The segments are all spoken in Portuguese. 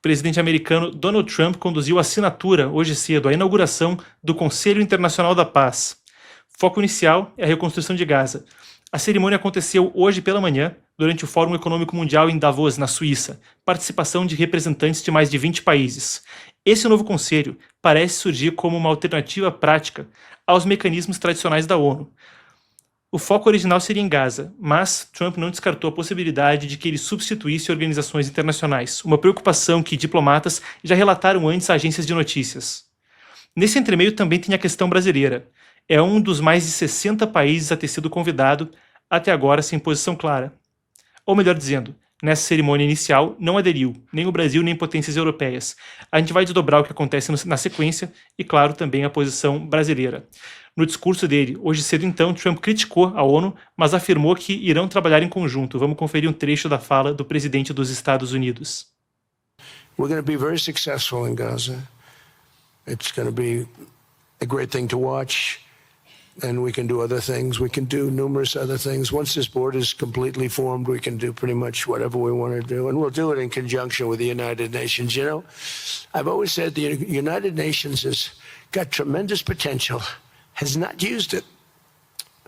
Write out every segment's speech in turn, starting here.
presidente americano Donald Trump conduziu a assinatura, hoje cedo, a inauguração do Conselho Internacional da Paz. Foco inicial é a reconstrução de Gaza. A cerimônia aconteceu hoje pela manhã, durante o Fórum Econômico Mundial em Davos, na Suíça, participação de representantes de mais de 20 países. Esse novo conselho parece surgir como uma alternativa prática aos mecanismos tradicionais da ONU. O foco original seria em Gaza, mas Trump não descartou a possibilidade de que ele substituísse organizações internacionais, uma preocupação que diplomatas já relataram antes a agências de notícias. Nesse entremeio também tem a questão brasileira. É um dos mais de 60 países a ter sido convidado, até agora sem posição clara. Ou melhor dizendo, nessa cerimônia inicial não aderiu nem o Brasil nem potências europeias. A gente vai desdobrar o que acontece na sequência e, claro, também a posição brasileira. No discurso dele, hoje cedo então, Trump criticou a ONU, mas afirmou que irão trabalhar em conjunto. Vamos conferir um trecho da fala do presidente dos Estados Unidos. We're going to be very successful in Gaza. It's going to be a great thing to watch. And we can do other things. We can do numerous other things. Once this board is completely formed, we can do pretty much whatever we want to do. And we'll do it in conjunction with the United Nations. You know, I've always said the United Nations has got tremendous potential, has not used it.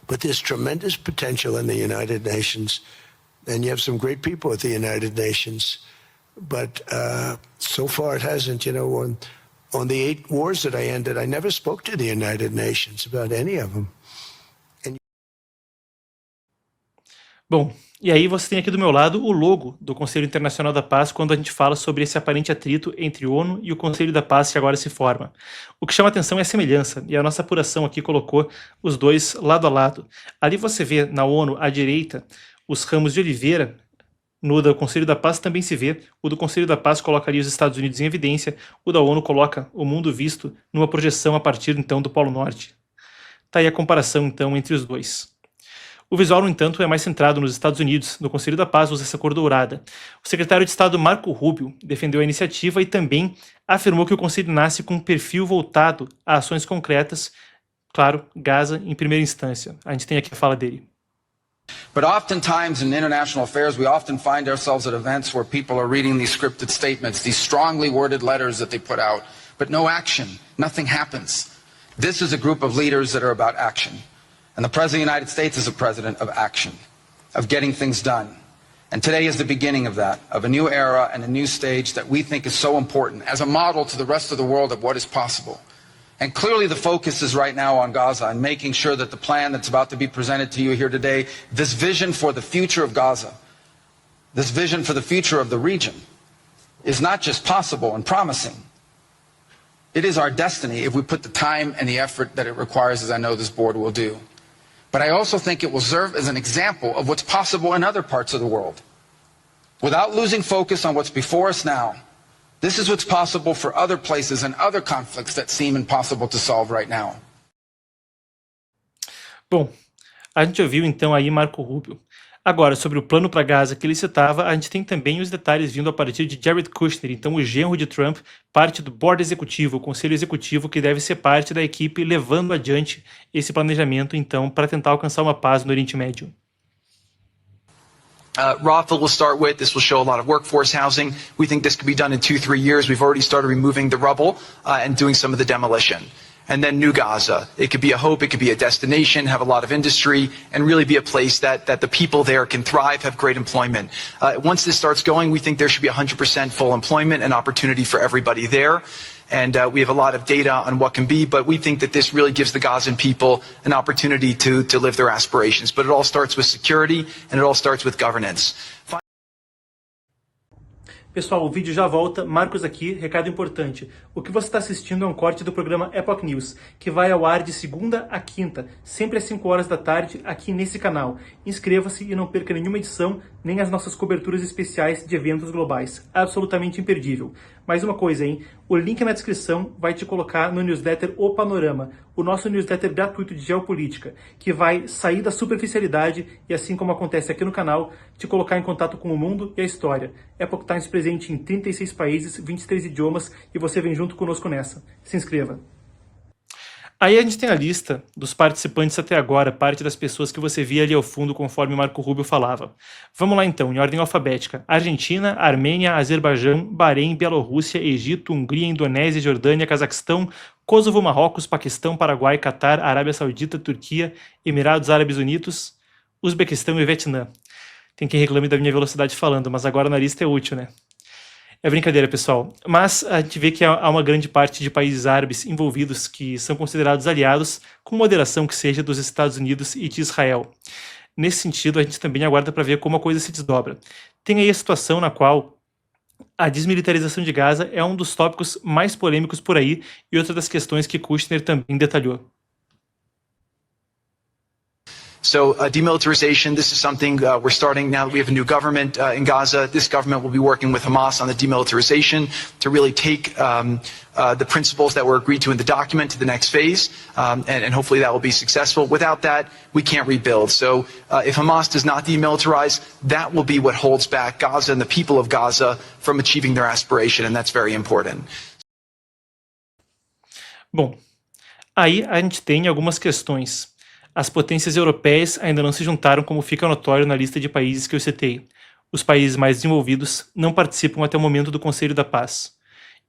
But there's tremendous potential in the United Nations. And you have some great people at the United Nations. But so far it hasn't, you know, on the 8 wars that I ended, I never spoke to the United Nations about any of them. Bom, e aí você tem aqui do meu lado o logo do Conselho Internacional da Paz quando a gente fala sobre esse aparente atrito entre ONU e o Conselho da Paz que agora se forma. O que chama atenção é a semelhança, e a nossa apuração aqui colocou os dois lado a lado. Ali você vê na ONU, à direita, os ramos de oliveira. No do Conselho da Paz também se vê, o do Conselho da Paz colocaria os Estados Unidos em evidência, o da ONU coloca o mundo visto numa projeção a partir então do Polo Norte. Tá aí a comparação então entre os dois. O visual, no entanto, é mais centrado nos Estados Unidos. No Conselho da Paz usa essa cor dourada. O secretário de Estado Marco Rubio defendeu a iniciativa e também afirmou que o Conselho nasce com um perfil voltado a ações concretas, claro, Gaza em primeira instância. A gente tem aqui a fala dele. But oftentimes in international affairs, we often find ourselves at events where people are reading these scripted statements, these strongly worded letters that they put out, but no action, nothing happens. This is a group of leaders that are about action. And the President of the United States is a president of action, of getting things done. And today is the beginning of that, of a new era and a new stage that we think is so important as a model to the rest of the world of what is possible. And clearly the focus is right now on Gaza and making sure that the plan that's about to be presented to you here today, this vision for the future of Gaza, this vision for the future of the region, is not just possible and promising. It is our destiny if we put the time and the effort that it requires, as I know this board will do. But I also think it will serve as an example of what's possible in other parts of the world. Without losing focus on what's before us now, this is what's possible for other places and other conflicts that seem impossible to solve right now. Bom, a gente ouviu então aí Marco Rubio. Agora, sobre o plano para Gaza que ele citava, a gente tem também os detalhes vindo a partir de Jared Kushner, então o genro de Trump, parte do board executivo, o conselho executivo que deve ser parte da equipe levando adiante esse planejamento então para tentar alcançar uma paz no Oriente Médio. Rafa will start with, this will show a lot of workforce housing. We think this could be done in 2-3 years. We've already started removing the rubble and doing some of the demolition. And then New Gaza. It could be a hope, it could be a destination, have a lot of industry, and really be a place that the people there can thrive, have great employment. Once this starts going, we think there should be 100% full employment and opportunity for everybody there. And we have a lot of data on what can be, but we think that this really gives the Gazan people an opportunity to live their aspirations. But it all starts with security, and it all starts with governance. Pessoal, o vídeo já volta. Marcos aqui, recado importante. O que você está assistindo é um corte do programa Epoch News, que vai ao ar de segunda a quinta, sempre às 5 horas da tarde, aqui nesse canal. Inscreva-se e não perca nenhuma edição, nem as nossas coberturas especiais de eventos globais. Absolutamente imperdível. Mais uma coisa, hein? O link na descrição vai te colocar no newsletter O Panorama, o nosso newsletter gratuito de geopolítica, que vai sair da superficialidade e, assim como acontece aqui no canal, te colocar em contato com o mundo e a história. Epoch Times presente em 36 países, 23 idiomas, e você vem junto conosco nessa. Se inscreva. Aí a gente tem a lista dos participantes até agora, parte das pessoas que você via ali ao fundo, conforme o Marco Rubio falava. Vamos lá então, em ordem alfabética. Argentina, Armênia, Azerbaijão, Bahrein, Bielorrússia, Egito, Hungria, Indonésia, Jordânia, Cazaquistão, Kosovo, Marrocos, Paquistão, Paraguai, Catar, Arábia Saudita, Turquia, Emirados Árabes Unidos, Uzbequistão e Vietnã. Tem quem reclame da minha velocidade falando, mas agora na lista é útil, né? É brincadeira, pessoal. Mas a gente vê que há uma grande parte de países árabes envolvidos que são considerados aliados, com moderação que seja dos Estados Unidos e de Israel. Nesse sentido, a gente também aguarda para ver como a coisa se desdobra. Tem aí a situação na qual a desmilitarização de Gaza é um dos tópicos mais polêmicos por aí e outra das questões que Kushner também detalhou. So demilitarization, this is something we're starting now that we have a new government in Gaza. This government will be working with Hamas on the demilitarization to really take the principles that were agreed to in the document to the next phase, and hopefully that will be successful. Without that, we can't rebuild. So if Hamas does not demilitarize, that will be what holds back Gaza and the people of Gaza from achieving their aspiration, and that's very important. Bom, aí a gente tem algumas questões. As potências europeias ainda não se juntaram, como fica notório na lista de países que eu citei. Os países mais desenvolvidos não participam até o momento do Conselho da Paz.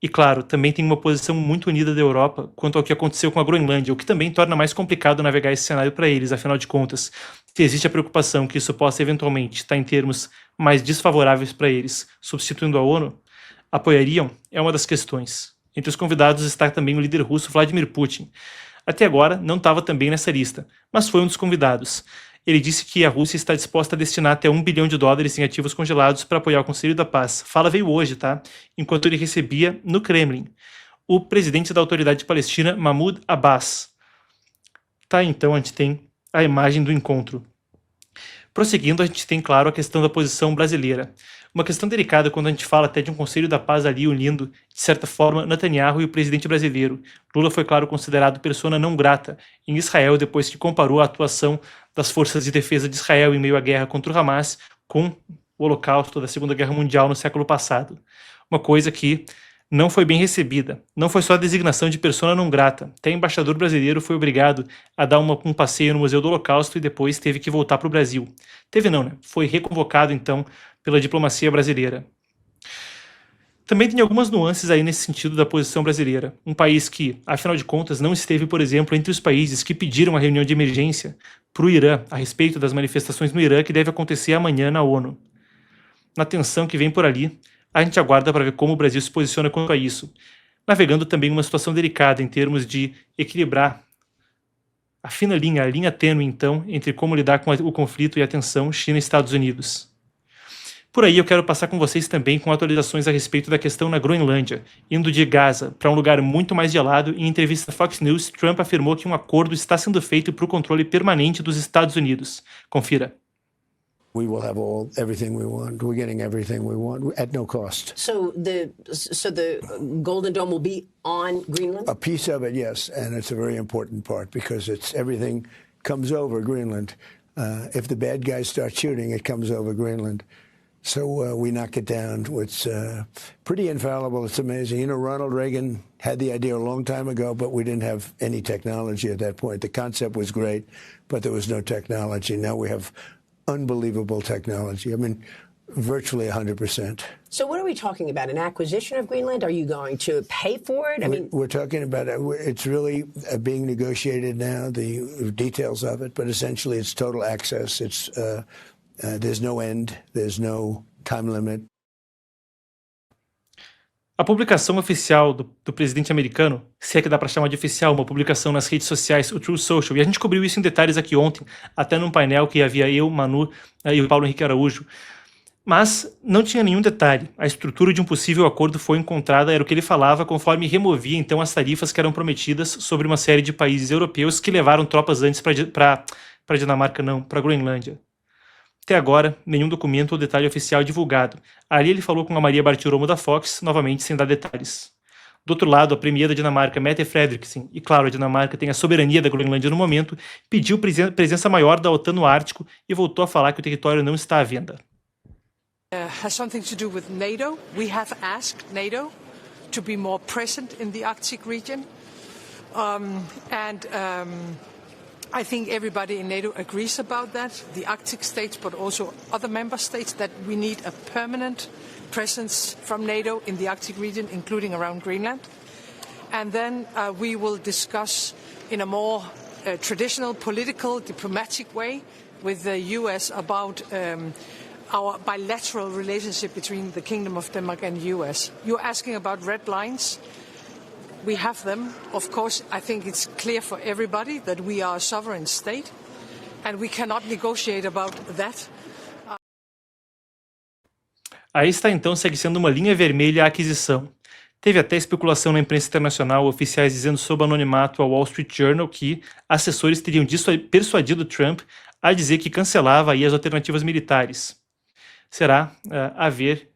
E claro, também tem uma posição muito unida da Europa quanto ao que aconteceu com a Groenlândia, o que também torna mais complicado navegar esse cenário para eles, afinal de contas, se existe a preocupação que isso possa eventualmente estar em termos mais desfavoráveis para eles, substituindo a ONU, apoiariam? É uma das questões. Entre os convidados está também o líder russo Vladimir Putin. Até agora, não estava também nessa lista, mas foi um dos convidados. Ele disse que a Rússia está disposta a destinar até $1 bilhão em ativos congelados para apoiar o Conselho da Paz. Fala veio hoje, tá? Enquanto ele recebia, no Kremlin, o presidente da Autoridade Palestina, Mahmoud Abbas. Tá, então a gente tem a imagem do encontro. Prosseguindo, a gente tem, claro, a questão da posição brasileira. Uma questão delicada quando a gente fala até de um Conselho da Paz ali unindo, de certa forma, Netanyahu e o presidente brasileiro. Lula foi, claro, considerado persona não grata em Israel depois que comparou a atuação das forças de defesa de Israel em meio à guerra contra o Hamas com o Holocausto da Segunda Guerra Mundial no século passado. Uma coisa que não foi bem recebida. Não foi só a designação de persona não grata. Até o embaixador brasileiro foi obrigado a dar um passeio no Museu do Holocausto e depois teve que voltar para o Brasil. Teve não, né? Foi reconvocado, então, pela diplomacia brasileira. Também tem algumas nuances aí nesse sentido da posição brasileira. Um país que, afinal de contas, não esteve, por exemplo, entre os países que pediram a reunião de emergência para o Irã a respeito das manifestações no Irã que deve acontecer amanhã na ONU. Na tensão que vem por ali, a gente aguarda para ver como o Brasil se posiciona quanto a isso, navegando também uma situação delicada em termos de equilibrar a fina linha, a linha tênue, então, entre como lidar com o conflito e a tensão China e Estados Unidos. Por aí eu quero passar com vocês também com atualizações a respeito da questão na Groenlândia, indo de Gaza para um lugar muito mais gelado. Em entrevista à Fox News, Trump afirmou que um acordo está sendo feito para o controle permanente dos Estados Unidos. Confira. We will have everything we want. We're getting everything we want at no cost. So the Golden Dome will be on Greenland? A piece of it, yes, and it's a very important part because everything comes over Greenland. If the bad guys start shooting, it comes over Greenland. So we knock it down. It's pretty infallible. It's amazing. You know, Ronald Reagan had the idea a long time ago, but we didn't have any technology at that point. The concept was great, but there was no technology. Now we have unbelievable technology. I mean, virtually 100%. So what are we talking about? An acquisition of Greenland? Are you going to pay for it? We're talking about it. It's really being negotiated now, the details of it, but essentially it's total access. It's there's no end, there's no time limit. A publicação oficial do presidente americano, se é que dá para chamar de oficial, uma publicação nas redes sociais, o Truth Social, e a gente cobriu isso em detalhes aqui ontem, até num painel que havia eu, Manu e o Paulo Henrique Araújo, mas não tinha nenhum detalhe. A estrutura de um possível acordo foi encontrada, era o que ele falava, conforme removia então as tarifas que eram prometidas sobre uma série de países europeus que levaram tropas antes para Dinamarca, não, para Groenlândia. Até agora, nenhum documento ou detalhe oficial divulgado. Ali ele falou com a Maria Bartiromo da Fox, novamente sem dar detalhes. Do outro lado, a premier da Dinamarca, Mette Frederiksen, e claro, a Dinamarca tem a soberania da Groenlândia no momento, pediu presença maior da OTAN no Ártico e voltou a falar que o território não está à venda. Has something to do with NATO. We have asked NATO to be more present in the Arctic region. I think everybody in NATO agrees about that, the Arctic states, but also other member states, that we need a permanent presence from NATO in the Arctic region, including around Greenland. And then we will discuss in a more traditional political, diplomatic way with the US about our bilateral relationship between the Kingdom of Denmark and the US. You're asking about red lines. We have them. Of course, I think it's clear for everybody that we are a sovereign state and we cannot negotiate about that. Aí está então segue sendo uma linha vermelha a aquisição. Teve até especulação na imprensa internacional, oficiais dizendo sob anonimato ao Wall Street Journal que assessores teriam persuadido Trump a dizer que cancelava aí as alternativas militares. Será a ver